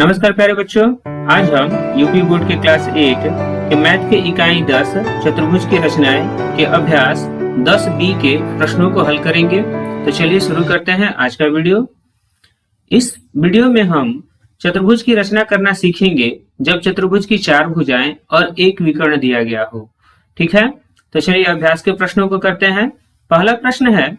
नमस्कार प्यारे बच्चों, आज हम यूपी बोर्ड के क्लास 8 के मैथ के इकाई 10 चतुर्भुज की रचनाएं के अभ्यास 10B के प्रश्नों को हल करेंगे। तो चलिए शुरू करते हैं आज का वीडियो। इस वीडियो में हम चतुर्भुज की रचना करना सीखेंगे जब चतुर्भुज की 4 भुजाएं और एक विकर्ण दिया गया हो। ठीक है, तो चलिए अभ्यास के प्रश्नों को करते हैं। पहला प्रश्न है,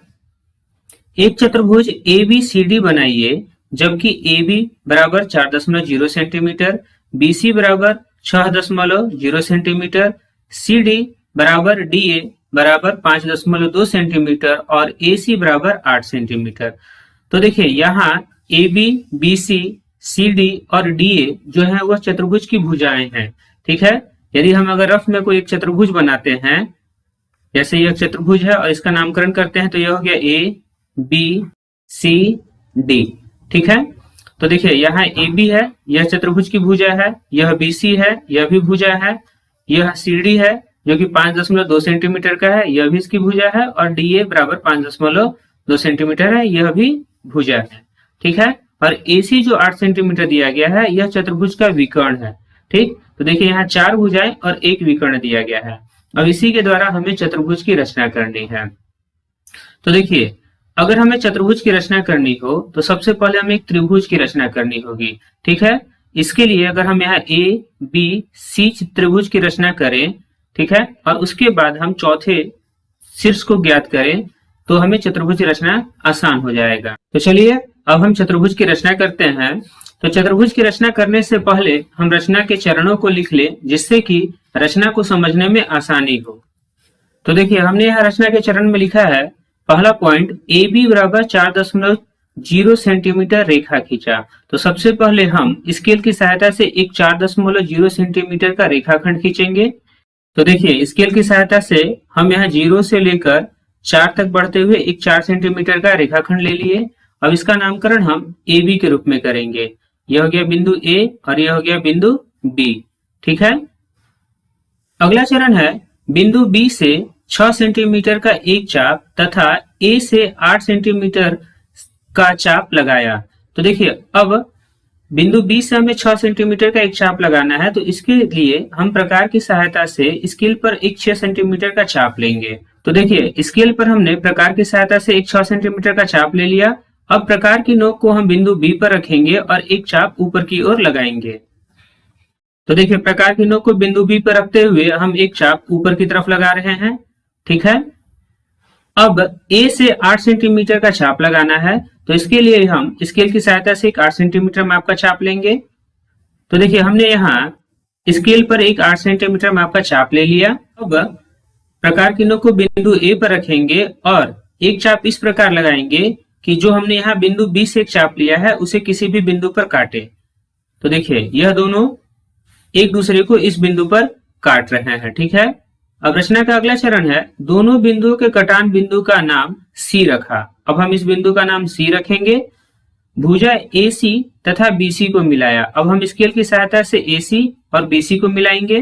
एक चतुर्भुज ABCD बनाइए जबकि AB बराबर 4.0 सेंटीमीटर, BC बराबर 6.0 सेंटीमीटर, CD बराबर DA बराबर 5.2 सेंटीमीटर और AC बराबर 8 सेंटीमीटर। तो देखिए यहाँ AB, BC, CD और DA जो है वह चतुर्भुज की भुजाएं हैं। ठीक है, यदि हम अगर रफ में कोई एक चतुर्भुज बनाते हैं, जैसे यह चतुर्भुज है और इसका नामकरण करते हैं, तो यह हो गया ABCD। ठीक है, तो देखिए यहाँ AB है, यह चतुर्भुज की भुजा है, यह BC है, यह भी भुजा है, यह CD है जो कि 5.2 सेंटीमीटर का है, यह भी इसकी भुजा है, और DA बराबर 5.2 सेंटीमीटर है, यह भी भुजा है। ठीक है, और AC जो 8 सेंटीमीटर दिया गया है, यह चतुर्भुज का विकर्ण है। ठीक, तो देखिए यहाँ 4 भुजाएं और एक विकर्ण दिया गया है। अब इसी के द्वारा हमें चतुर्भुज की रचना करनी है। तो देखिए, अगर हमें चतुर्भुज की रचना करनी हो तो सबसे पहले हमें एक त्रिभुज की रचना करनी होगी। ठीक है, इसके लिए अगर हम यहाँ ABC त्रिभुज की रचना करें, ठीक है, और उसके बाद हम चौथे शीर्ष को ज्ञात करें तो हमें चतुर्भुज की रचना आसान हो जाएगा। तो चलिए अब हम चतुर्भुज की रचना करते हैं। तो चतुर्भुज की रचना करने से पहले हम रचना के चरणों को लिख लें, जिससे कि रचना को समझने में आसानी हो। तो देखिए हमने यहाँ रचना के चरण में लिखा है, पहला पॉइंट AB बराबर 4.0 सेंटीमीटर रेखा खींचा। तो सबसे पहले हम स्केल की सहायता से एक 4.0 सेंटीमीटर का रेखाखंड खींचेंगे। तो देखिए स्केल की सहायता से हम यहाँ 0 से लेकर 4 तक बढ़ते हुए एक 4 सेंटीमीटर का रेखाखंड ले लिए। अब इसका नामकरण हम AB के रूप में करेंगे। यह हो गया बिंदु A और यह हो गया बिंदु B। ठीक है, अगला चरण है, बिंदु B से 6 सेंटीमीटर का एक चाप तथा A से 8 सेंटीमीटर का चाप लगाया। तो देखिए अब बिंदु B से हमें 6 सेंटीमीटर का एक चाप लगाना है, तो इसके लिए हम प्रकार की सहायता से स्केल पर एक 6 सेंटीमीटर का चाप लेंगे। तो देखिए स्केल पर हमने प्रकार की सहायता से एक 6 सेंटीमीटर का चाप ले लिया। अब प्रकार की नोक को हम बिंदु B पर रखेंगे और एक चाप ऊपर की ओर लगाएंगे। तो देखिए प्रकार की नोक को बिंदु B पर रखते हुए हम एक चाप ऊपर की तरफ लगा रहे हैं। ठीक है, अब A से 8 सेंटीमीटर का चाप लगाना है, तो इसके लिए हम स्केल की सहायता से एक 8 सेंटीमीटर माप का चाप लेंगे। तो देखिए हमने यहाँ स्केल पर एक 8 सेंटीमीटर माप का चाप ले लिया। अब प्रकार की नोक को बिंदु A पर रखेंगे और एक चाप इस प्रकार लगाएंगे कि जो हमने यहाँ बिंदु B से एक चाप लिया है उसे किसी भी बिंदु पर काटे। तो देखिए यह दोनों एक दूसरे को इस बिंदु पर काट रहे हैं। ठीक है, अब रचना का अगला चरण है, दोनों बिंदुओं के कटान बिंदु का नाम C रखा। अब हम इस बिंदु का नाम C रखेंगे। भुजा AC तथा BC को मिलाया। अब हम स्केल की सहायता से AC और BC को मिलाएंगे।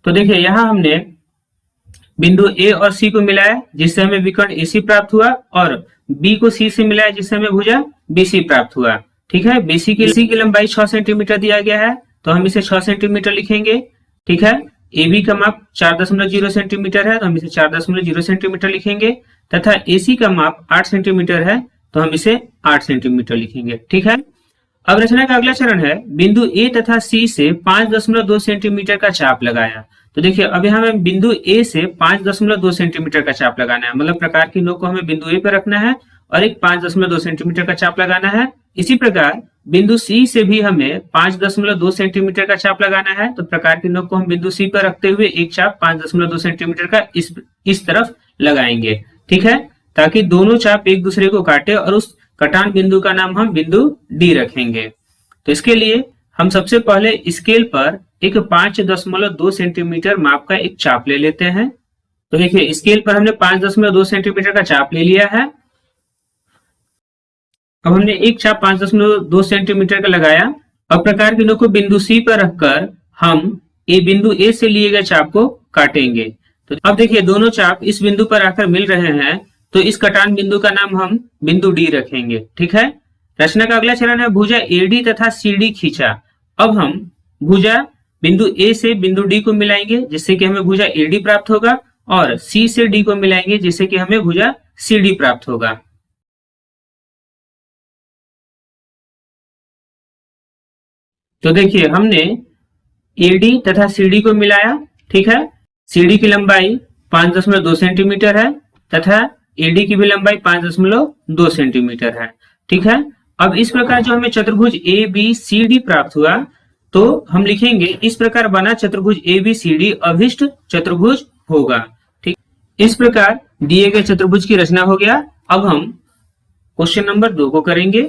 तो देखिए यहाँ हमने बिंदु A और C को मिलाया, जिससे हमें विकर्ण AC प्राप्त हुआ, और B को C से मिलाया, जिससे हमें भुजा BC प्राप्त हुआ। ठीक है, BC की लंबाई 6 सेंटीमीटर दिया गया है, तो हम इसे 6 सेंटीमीटर लिखेंगे। ठीक है, AB का माप 4.0 सेंटीमीटर है, तो हम इसे 4.0 सेंटीमीटर लिखेंगे, तथा AC का माप 8 सेंटीमीटर है, तो हम इसे 8 सेंटीमीटर लिखेंगे। ठीक है, अब रचना का अगला चरण है, बिंदु A तथा C से 5.2 सेंटीमीटर का चाप लगाया। तो देखिए अब यहाँ हमें बिंदु A से 5.2 सेंटीमीटर का चाप लगाना है, मतलब प्रकार की नोक को हमें बिंदु A पर रखना है और एक 5.2 सेंटीमीटर का चाप लगाना है। इसी प्रकार बिंदु C से भी हमें 5.2 सेंटीमीटर का चाप लगाना है, तो प्रकार की नोक को हम बिंदु C पर रखते हुए एक चाप 5.2 सेंटीमीटर का इस तरफ लगाएंगे। ठीक है, ताकि दोनों चाप एक दूसरे को काटे और उस कटान बिंदु का नाम हम बिंदु D रखेंगे। तो इसके लिए हम सबसे पहले स्केल पर एक 5.2 सेंटीमीटर माप का एक चाप ले लेते हैं। तो देखिए स्केल पर हमने 5.2 सेंटीमीटर का चाप ले लिया है। अब हमने एक चाप 5.2 सेंटीमीटर का लगाया। अब प्रकार की नोक को बिंदु C पर रखकर हम बिंदु A से लिए गए चाप को काटेंगे। तो अब देखिए दोनों चाप इस बिंदु पर आकर मिल रहे हैं, तो इस कटान बिंदु का नाम हम बिंदु डी रखेंगे। ठीक है। रचना का अगला चरण है भुजा एडी तथा सीडी खींचा। अब हम भुजा बिंदु ए से बिंदु डी को मिलाएंगे जिससे कि हमें भुजा एडी प्राप्त होगा, और सी से डी को मिलाएंगे जिससे कि हमें भुजा सीडी प्राप्त होगा। तो देखिए हमने एडी तथा सीडी को मिलाया। ठीक है। सीडी की लंबाई 5.2 सेंटीमीटर है तथा एडी की भी लंबाई 5.2 सेंटीमीटर है। ठीक है। अब इस प्रकार जो हमें चतुर्भुज ए बी सी डी प्राप्त हुआ, तो हम लिखेंगे इस प्रकार बना चतुर्भुज ए बी सी डी अभिष्ट चतुर्भुज होगा। ठीक। इस प्रकार दिए गए चतुर्भुज की रचना हो गया। अब हम क्वेश्चन नंबर 2 को करेंगे।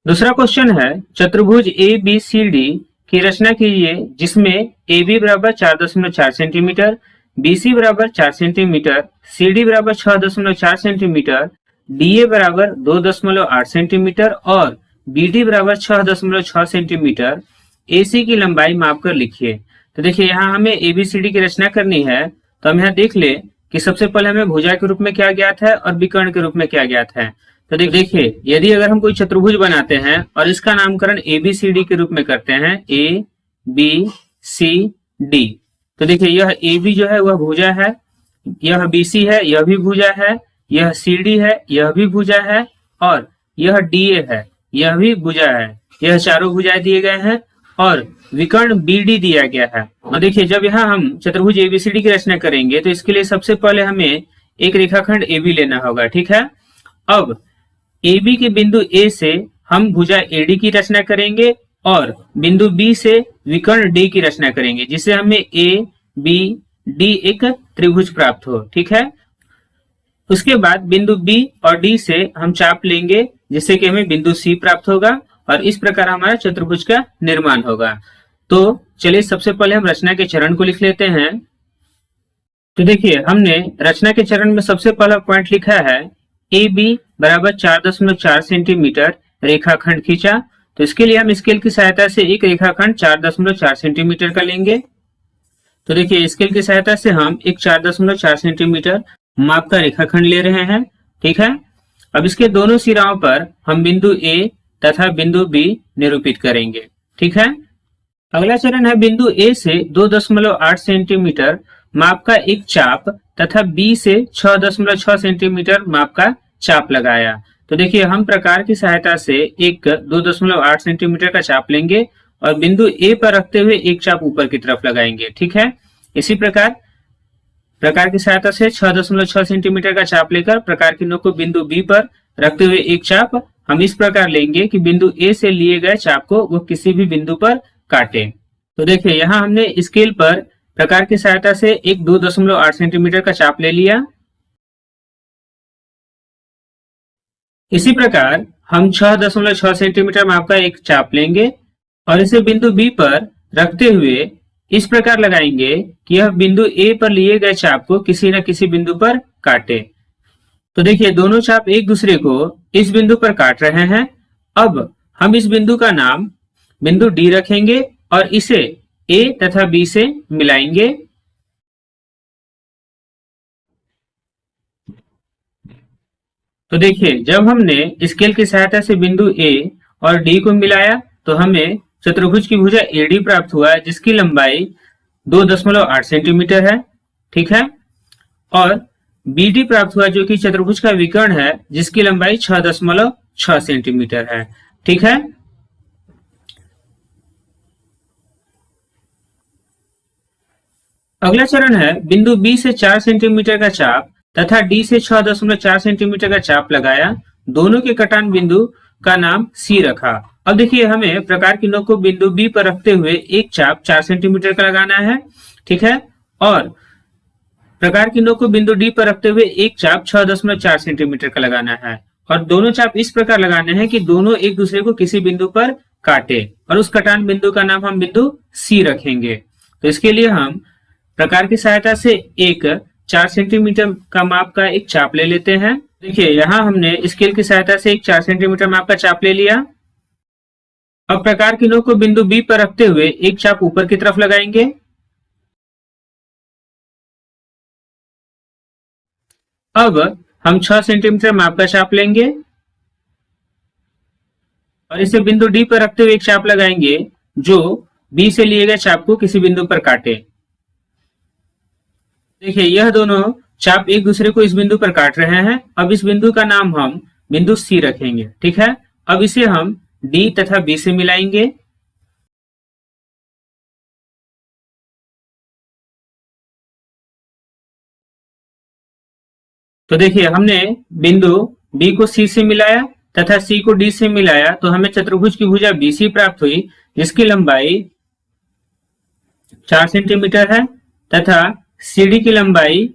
दूसरा क्वेश्चन है चतुर्भुज ए बी सी डी की रचना कीजिए जिसमें ए बी बराबर 4.4 सेंटीमीटर, बी सी बराबर 4 सेंटीमीटर, सी डी बराबर 6.4 सेंटीमीटर, डी ए बराबर 2.8 सेंटीमीटर और बी डी बराबर 6.6 सेंटीमीटर ए सी की लंबाई माप कर लिखिए। तो देखिए यहाँ हमें ए बी सी डी की रचना करनी है, तो हम यहाँ देख ले कि सबसे पहले हमें भुजा के रूप में क्या ज्ञात है और विकर्ण के रूप में क्या ज्ञात है। तो देखिए यदि अगर हम कोई चतुर्भुज बनाते हैं और इसका नामकरण ए बी सी डी के रूप में करते हैं, ए बी सी डी, तो देखिए यह ए बी जो है वह भुजा है, यह बी सी है यह भी भुजा है, यह सी डी है यह भी भुजा है, और यह डी ए है यह भी भुजा है। यह चारों भुजाएं दिए गए हैं और विकर्ण बी डी दिया गया है। और देखिए जब यहाँ हम चतुर्भुज एबीसीडी की रचना करेंगे तो इसके लिए सबसे पहले हमें एक रेखाखंड ए बी लेना होगा। ठीक है। अब ए बी के बिंदु ए से हम भुजा एडी की रचना करेंगे और बिंदु बी से विकर्ण डी की रचना करेंगे जिससे हमें ए बी डी एक त्रिभुज प्राप्त हो। ठीक है। उसके बाद बिंदु बी और डी से हम चाप लेंगे जिससे कि हमें बिंदु सी प्राप्त होगा और इस प्रकार हमारा चतुर्भुज का निर्माण होगा। तो चलिए सबसे पहले हम रचना के चरण को लिख लेते हैं। तो देखिए हमने रचना के चरण में सबसे पहला पॉइंट लिखा है ए बी बराबर 4.4 सेंटीमीटर रेखाखंड खींचा। तो इसके लिए हम स्केल की सहायता से एक रेखाखंड 4.4 सेंटीमीटर का लेंगे। तो देखिए स्केल की सहायता से हम एक 4.4 सेंटीमीटर माप का रेखाखंड ले रहे हैं। ठीक है। अब इसके दोनों सिराओं पर हम बिंदु ए तथा बिंदु बी निरूपित करेंगे। ठीक है। अगला चरण है बिंदु ए से 2.8 सेंटीमीटर माप का एक चाप तथा बी से 6.6 सेंटीमीटर माप का चाप लगाया। तो देखिए हम प्रकार की सहायता से एक 2.8 सेंटीमीटर का चाप लेंगे और बिंदु ए पर रखते हुए एक चाप ऊपर की तरफ लगाएंगे। ठीक है। इसी प्रकार की सहायता से 6.6 सेंटीमीटर का चाप लेकर प्रकार की नोक को बिंदु बी पर रखते हुए एक चाप हम इस प्रकार लेंगे कि बिंदु ए से लिए गए चाप को वो किसी भी बिंदु पर काटे। तो देखिए यहाँ हमने स्केल पर प्रकार की सहायता से एक 2.8 सेंटीमीटर का चाप ले लिया। इसी प्रकार हम 6.6 सेंटीमीटर माप का एक चाप लेंगे और इसे बिंदु बी पर रखते हुए इस प्रकार लगाएंगे कि यह बिंदु ए पर लिए गए चाप को किसी न किसी बिंदु पर काटे। तो देखिए दोनों चाप एक दूसरे को इस बिंदु पर काट रहे हैं। अब हम इस बिंदु का नाम बिंदु डी रखेंगे और इसे ए तथा बी से मिलाएंगे। तो देखिए जब हमने स्केल की सहायता से बिंदु ए और डी को मिलाया तो हमें चतुर्भुज की भुजा एडी प्राप्त हुआ जिसकी लंबाई 2.8 सेंटीमीटर है। ठीक है। और बीडी प्राप्त हुआ जो कि चतुर्भुज का विकर्ण है जिसकी लंबाई 6.6 सेंटीमीटर है। ठीक है। अगला चरण है बिंदु बी से 4 सेंटीमीटर का चाप तथा डी से 6.4 सेंटीमीटर का चाप लगाया। दोनों के कटान बिंदु का नाम सी रखा। अब देखिए हमें प्रकार की नोक को बिंदु बी पर रखते हुए एक चाप 4 सेंटीमीटर का लगाना है। ठीक है। और प्रकार की नोक को बिंदु डी पर रखते हुए एक चाप 6.4 सेंटीमीटर का लगाना है और दोनों चाप इस प्रकार लगाने हैं कि दोनों एक दूसरे को किसी बिंदु पर काटे और उस कटान बिंदु का नाम हम बिंदु सी रखेंगे। तो इसके लिए हम प्रकार की सहायता से एक 4 सेंटीमीटर का माप का एक चाप ले लेते हैं। देखिए यहाँ हमने स्केल की सहायता से एक 4 सेंटीमीटर माप का चाप ले लिया। अब प्रकार की नोक को बिंदु बी पर रखते हुए एक चाप ऊपर की तरफ लगाएंगे अब हम 6 सेंटीमीटर माप का चाप लेंगे और इसे बिंदु डी पर रखते हुए एक चाप लगाएंगे जो बी से लिए गए चाप को किसी बिंदु पर काटे। देखिए यह दोनों चाप एक दूसरे को इस बिंदु पर काट रहे हैं। अब इस बिंदु का नाम हम बिंदु सी रखेंगे, ठीक है। अब इसे हम डी तथा बी से मिलाएंगे। तो देखिए हमने बिंदु बी को सी से मिलाया तथा सी को डी से मिलाया, तो हमें चतुर्भुज की भुजा बीसी प्राप्त हुई जिसकी लंबाई 4 सेंटीमीटर है तथा सीडी की लंबाई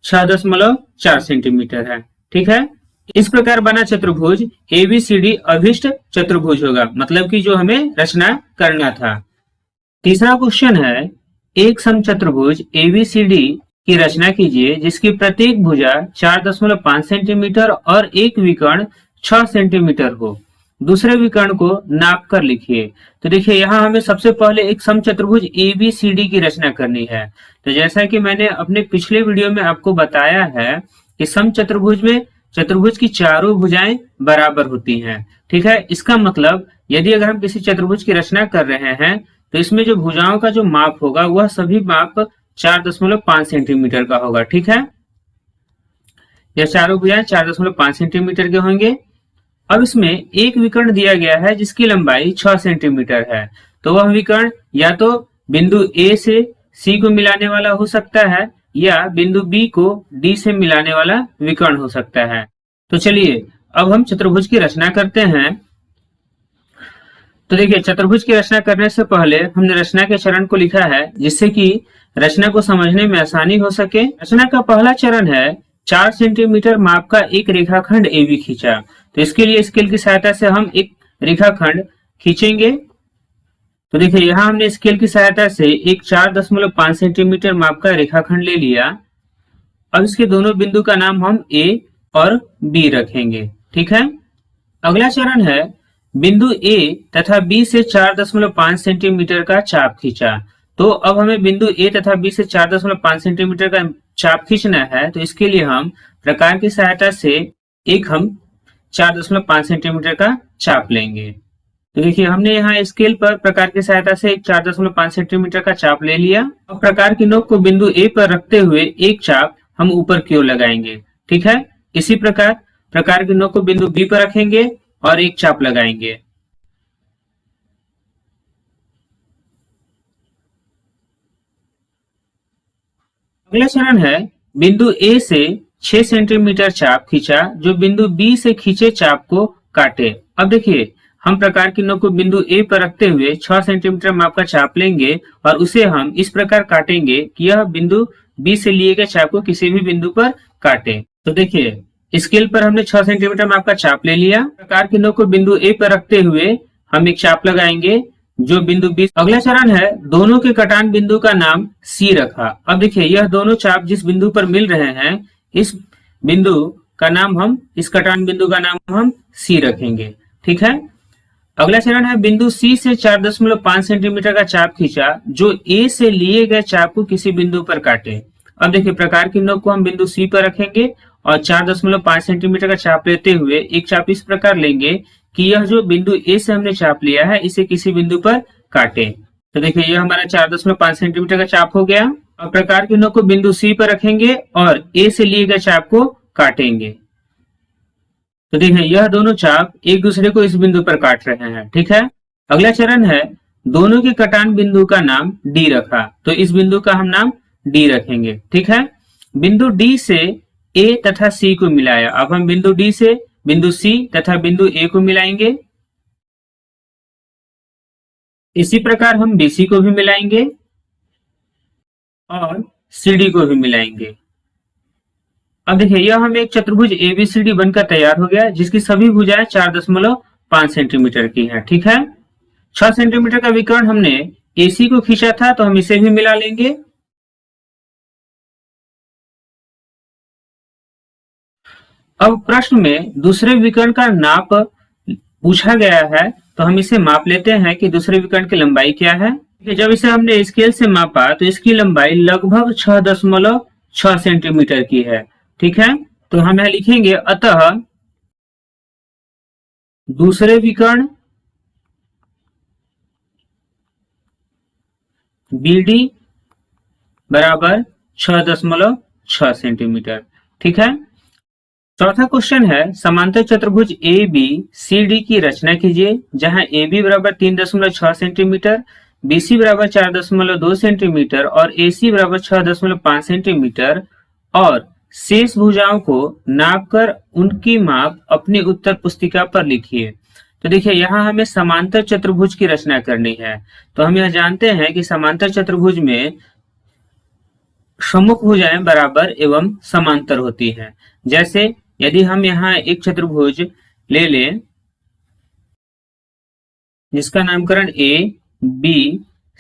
6.4 सेंटीमीटर है, ठीक है। इस प्रकार बना चतुर्भुज एबीसीडी अभिष्ट चतुर्भुज होगा, मतलब कि जो हमें रचना करना था। तीसरा क्वेश्चन है, एक समचतुर्भुज एबीसीडी की रचना कीजिए जिसकी प्रत्येक भुजा 4.5 सेंटीमीटर और एक विकर्ण 6 सेंटीमीटर हो। दूसरे विकर्ण को नाप कर लिखिए। तो देखिए यहाँ हमें सबसे पहले एक समचतुर्भुज एबीसीडी की रचना करनी है। तो जैसा कि मैंने अपने पिछले वीडियो में आपको बताया है कि समचतुर्भुज में चतुर्भुज की चारों भुजाएं बराबर होती हैं, ठीक है। इसका मतलब यदि अगर हम किसी चतुर्भुज की रचना कर रहे हैं तो इसमें जो भुजाओं का जो माप होगा वह सभी माप 4.5 सेंटीमीटर का होगा, ठीक है। यह चारों भुजाएं 4.5 सेंटीमीटर के होंगे। अब इसमें एक विकर्ण दिया गया है जिसकी लंबाई 6 सेंटीमीटर है। तो वह विकर्ण या तो बिंदु ए से सी को मिलाने वाला हो सकता है या बिंदु बी को डी से मिलाने वाला विकर्ण हो सकता है। तो चलिए अब हम चतुर्भुज की रचना करते हैं। तो देखिए चतुर्भुज की रचना करने से पहले हमने रचना के चरण को लिखा है जिससे कि रचना को समझने में आसानी हो सके। रचना का पहला चरण है 4 सेंटीमीटर माप का एक रेखाखंड AB खींचा। तो इसके लिए स्केल की सहायता से हम एक रेखाखंड खींचेंगे। तो देखिए यहाँ हमने स्केल की सहायता से एक 4.5 सेंटीमीटर माप का रेखाखंड ले लिया। अब इसके दोनों बिंदु का नाम हम A और B रखेंगे, ठीक है। अगला चरण है बिंदु A तथा B से 4.5 सेंटीमीटर का चाप खींचा। तो अब हमें बिंदु A तथा B से 4.5 सेंटीमीटर का चाप खींचना है। तो इसके लिए हम प्रकार की सहायता से एक हम 4.5 सेंटीमीटर का चाप लेंगे। तो देखिए हमने यहाँ स्केल पर प्रकार की सहायता से एक 4.5 सेंटीमीटर का चाप ले लिया। अब प्रकार की नोक को बिंदु A पर रखते हुए एक चाप हम ऊपर की ओर लगाएंगे, ठीक है। इसी प्रकार प्रकार की नोक को बिंदु B पर रखेंगे और एक चाप लगाएंगे। अगला चरण है बिंदु A से 6 सेंटीमीटर चाप खींचा जो बिंदु B से खींचे चाप को काटे। अब देखिए हम प्रकार की नोक को बिंदु A पर रखते हुए 6 सेंटीमीटर माप का चाप लेंगे और उसे हम इस प्रकार काटेंगे कि यह बिंदु B से लिए गए चाप को किसी भी बिंदु पर काटे। तो देखिए स्केल पर हमने 6 सेंटीमीटर माप का चाप ले लिया। प्रकार की नोक को बिंदु A पर रखते हुए हम एक चाप लगाएंगे जो बिंदु B। अगला चरण है दोनों के कटान बिंदु का नाम C रखा। अब देखिए यह दोनों चाप जिस बिंदु पर मिल रहे हैं इस बिंदु का नाम हम इस कटान बिंदु का नाम हम C रखेंगे, ठीक है। अगला चरण है बिंदु C से 4.5 सेंटीमीटर का चाप खींचा जो A से लिए गए चाप को किसी बिंदु पर काटे। अब देखिए प्रकार की नोक को हम बिंदु C पर रखेंगे और 4.5 सेंटीमीटर का चाप लेते हुए एक चाप इस प्रकार लेंगे कि यह जो बिंदु A से हमने चाप लिया है इसे किसी बिंदु पर काटे। तो देखिए यह हमारा 4.5 सेंटीमीटर का चाप हो गया। अब प्रकार की नोक को बिंदु C पर रखेंगे और A से लिए गए चाप को काटेंगे। तो देखिए यह दोनों चाप एक दूसरे को इस बिंदु पर काट रहे हैं, ठीक है। अगला चरण है दोनों के कटान बिंदु का नाम D रखा। तो इस बिंदु का हम नाम D रखेंगे, ठीक है। बिंदु D से A तथा C को मिलाया। अब हम बिंदु D से बिंदु C तथा बिंदु A को मिलाएंगे। इसी प्रकार हम BC को भी मिलाएंगे और CD को भी मिलाएंगे। अब देखिए यह हमें एक चतुर्भुज ABCD बनकर तैयार हो गया जिसकी सभी भुजाएं 4.5 सेंटीमीटर की हैं, ठीक है। 6 सेंटीमीटर का विकर्ण हमने AC को खींचा था तो हम इसे भी मिला लेंगे। अब प्रश्न में दूसरे विकर्ण का नाप पूछा गया है तो हम इसे माप लेते हैं कि दूसरे विकर्ण की लंबाई क्या है। जब इसे हमने स्केल से मापा तो इसकी लंबाई लगभग 6.6 सेंटीमीटर की है, ठीक है। तो हम यहां लिखेंगे अतः दूसरे विकर्ण BD बराबर 6.6 सेंटीमीटर। ठीक है। चौथा क्वेश्चन है समांतर चतुर्भुज ABCD की रचना कीजिए, जहां AB बराबर 3.6 सेंटीमीटर, BC बराबर 4.2 सेंटीमीटर और AC बराबर 6.5 सेंटीमीटर, और शेष भुजाओं को नापकर उनकी माप अपनी उत्तर पुस्तिका पर लिखिए। तो देखिए यहाँ हमें समांतर चतुर्भुज की रचना करनी है। तो हम यह जानते हैं कि समांतर चतुर्भुज में सम्मुख भुजाएं बराबर एवं समांतर होती हैं। जैसे यदि हम यहाँ एक चतुर्भुज ले लें जिसका नामकरण A, B,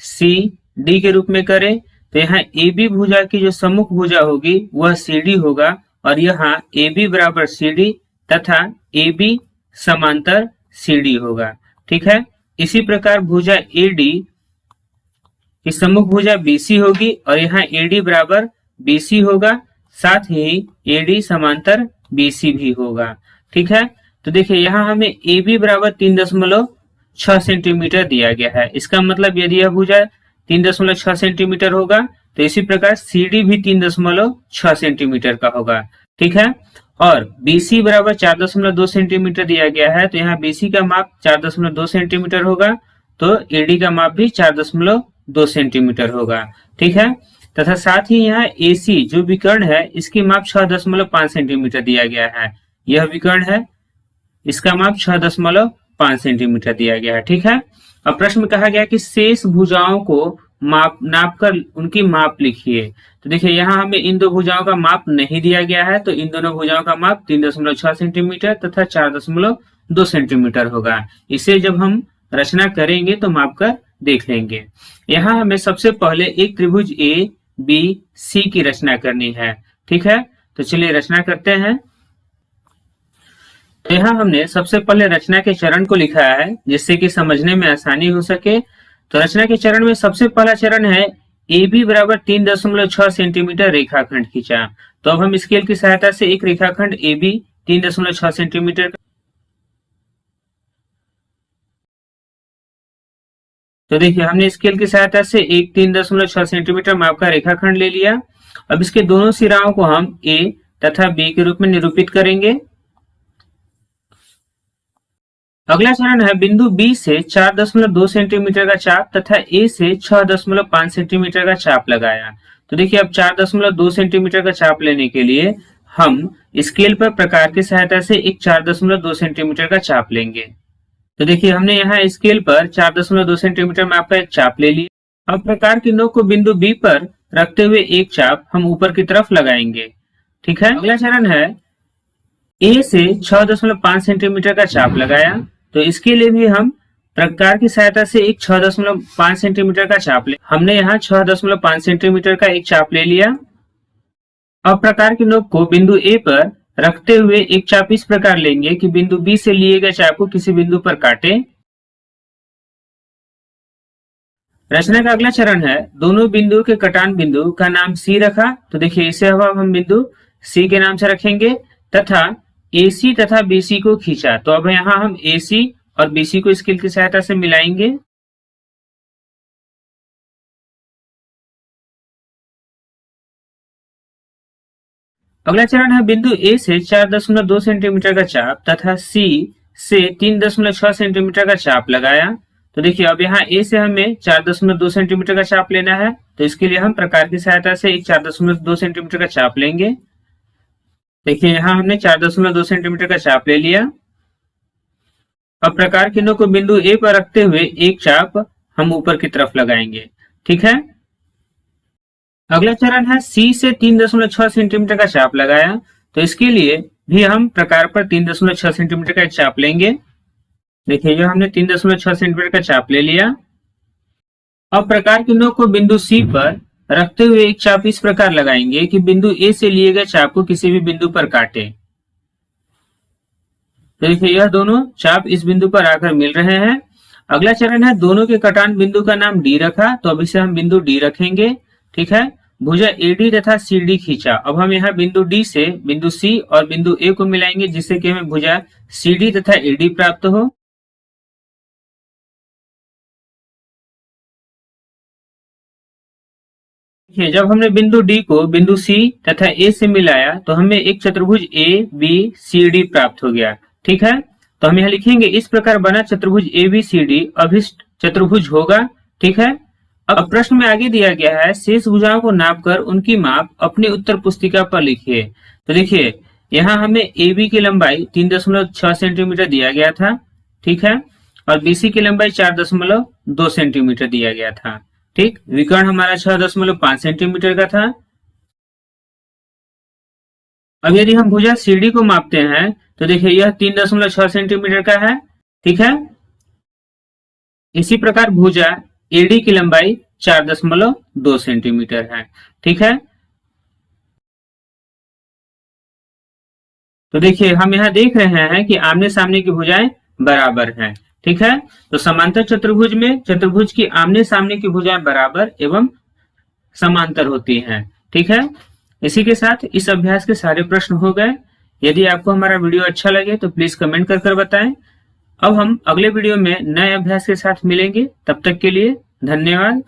C, D के रूप में करें, तो यहाँ AB भुजा की जो सम्मुख भुजा होगी वह CD होगा, और यहाँ AB बराबर CD तथा AB समांतर CD होगा। ठीक है। इसी प्रकार भुजा AD की सम्मुख भुजा BC होगी, और यहाँ AD बराबर BC होगा, साथ ही AD समांतर BC भी होगा। ठीक है। तो देखिए यहाँ हमें AB बराबर 3.6 सेंटीमीटर दिया गया है। इसका मतलब यदि यह भुजा 3.6 सेंटीमीटर होगा तो इसी प्रकार CD भी 3.6 सेंटीमीटर का होगा। ठीक है। और BC बराबर 4.2 सेंटीमीटर दिया गया है, तो यहाँ BC का माप 4.2 सेंटीमीटर होगा, तो AD का माप भी 4.2 सेंटीमीटर होगा। ठीक है। तथा साथ ही यहाँ AC जो विकर्ण है इसकी माप 6.5 सेंटीमीटर दिया गया है। यह विकर्ण है, इसका माप 6.5 सेंटीमीटर दिया गया है। ठीक है। अब प्रश्न में कहा गया कि शेष भुजाओं को नापकर उनकी माप लिखिए। तो देखिए यहाँ हमें इन दो भुजाओं का माप नहीं दिया गया है, तो इन दोनों भुजाओं का माप 3.6 सेंटीमीटर तथा 4.2 सेंटीमीटर होगा। इसे जब हम रचना करेंगे तो माप कर देख लेंगे। यहाँ हमें सबसे पहले एक त्रिभुज ABC की रचना करनी है। ठीक है। तो चलिए रचना करते हैं। तो यहाँ हमने सबसे पहले रचना के चरण को लिखा है जिससे कि समझने में आसानी हो सके। तो रचना के चरण में सबसे पहला चरण है AB बराबर 3.6 सेंटीमीटर रेखाखंड खींचा। तो अब हम स्केल की सहायता से एक रेखाखंड AB 3.6 सेंटीमीटर, तो देखिए हमने स्केल की सहायता से एक 3.6 सेंटीमीटर माप का रेखाखंड ले लिया। अब इसके दोनों सिराओं को हम A तथा B के रूप में निरूपित करेंगे। अगला चरण है बिंदु B से 4.2 सेंटीमीटर का चाप तथा A से 6.5 सेंटीमीटर का चाप लगाया। तो देखिए अब 4.2 सेंटीमीटर का चाप लेने के लिए हम स्केल पर प्रकार की सहायता से एक 4.2 सेंटीमीटर का चाप लेंगे। तो देखिए हमने यहाँ स्केल पर 4.2 सेंटीमीटर माप का एक चाप ले लिया। अब प्रकार की नोक को बिंदु B पर रखते हुए एक चाप हम ऊपर की तरफ लगाएंगे। ठीक है। अगला चरण है A से 6.5 सेंटीमीटर का चाप लगाया। तो इसके लिए भी हम प्रकार की सहायता से एक 6.5 सेंटीमीटर का चाप ले, हमने यहाँ 6.5 सेंटीमीटर का एक चाप ले लिया। अब प्रकार की नोक को बिंदु A पर रखते हुए एक चाप इस प्रकार लेंगे कि बिंदु B से लिए गए चाप को किसी बिंदु पर काटे। रचना का अगला चरण है दोनों बिंदुओं के कटान बिंदु का नाम C रखा। तो देखिए इसे अब हम बिंदु C के नाम से रखेंगे तथा AC तथा BC को खींचा। तो अब यहाँ हम AC और BC को स्केल की सहायता से मिलाएंगे। अगला चरण है बिंदु A से 4.2 सेंटीमीटर का चाप तथा C से 3.6 सेंटीमीटर का चाप लगाया। तो देखिए अब यहाँ A से हमें 4.2 सेंटीमीटर का चाप लेना है, तो इसके लिए हम प्रकार की सहायता से एक 4.2 सेंटीमीटर का चाप लेंगे। देखिए यहाँ हमने 4.2 सेंटीमीटर का चाप ले लिया। अब प्रकार की नोक को बिंदु A पर रखते हुए एक चाप हम ऊपर की तरफ लगाएंगे। ठीक है। अगला चरण है C से 3.6 सेंटीमीटर का चाप लगाया। तो इसके लिए भी हम प्रकार पर 3.6 सेंटीमीटर का एक चाप लेंगे। देखिए जो हमने 3.6 सेंटीमीटर का चाप ले लिया। अब प्रकार की नोक को बिंदु C पर रखते हुए एक चाप इस प्रकार लगाएंगे कि बिंदु A से लिए गए चाप को किसी भी बिंदु पर काटे। तो देखिए यह दोनों चाप इस बिंदु पर आकर मिल रहे हैं। अगला चरण है दोनों के कटान बिंदु का नाम D रखा। तो अब इसे हम बिंदु D रखेंगे। ठीक है। भुजा एडी तथा सीडी खींचा। अब हम यहाँ बिंदु डी से बिंदु सी और बिंदु ए को मिलाएंगे, जिससे कि हमें भुजा सीडी तथा एडी प्राप्त हो। जब हमने बिंदु डी को बिंदु सी तथा ए से मिलाया तो हमें एक चतुर्भुज ए बी सी डी प्राप्त हो गया। ठीक है, तो हम यहाँ लिखेंगे इस प्रकार बना चतुर्भुज ए बी सी डी अभिष्ट चतुर्भुज होगा। ठीक है, अब प्रश्न में आगे दिया गया है शेष भुजाओं को नापकर उनकी माप अपनी उत्तर पुस्तिका पर लिखिए। तो देखिए यहाँ हमें ए बी की लंबाई 3.6 सेंटीमीटर दिया गया था। ठीक है, और बीसी की लंबाई 4.2 सेंटीमीटर दिया गया था। ठीक, विकर्ण हमारा 6.5 सेंटीमीटर का था। अब यदि हम भुजा सीडी को मापते हैं तो देखिए यह 3.6 सेंटीमीटर का है। ठीक है, इसी प्रकार भुजा एडी की लंबाई 4.2 सेंटीमीटर है। ठीक है, तो देखिए हम यहाँ देख रहे हैं कि आमने सामने की भुजाएं बराबर हैं। ठीक है, तो समांतर चतुर्भुज में चतुर्भुज की आमने सामने की भुजाएं बराबर एवं समांतर होती हैं। ठीक है, इसी के साथ इस अभ्यास के सारे प्रश्न हो गए। यदि आपको हमारा वीडियो अच्छा लगे तो प्लीज कमेंट कर बताएं। अब हम अगले वीडियो में नए अभ्यास के साथ मिलेंगे, तब तक के लिए धन्यवाद।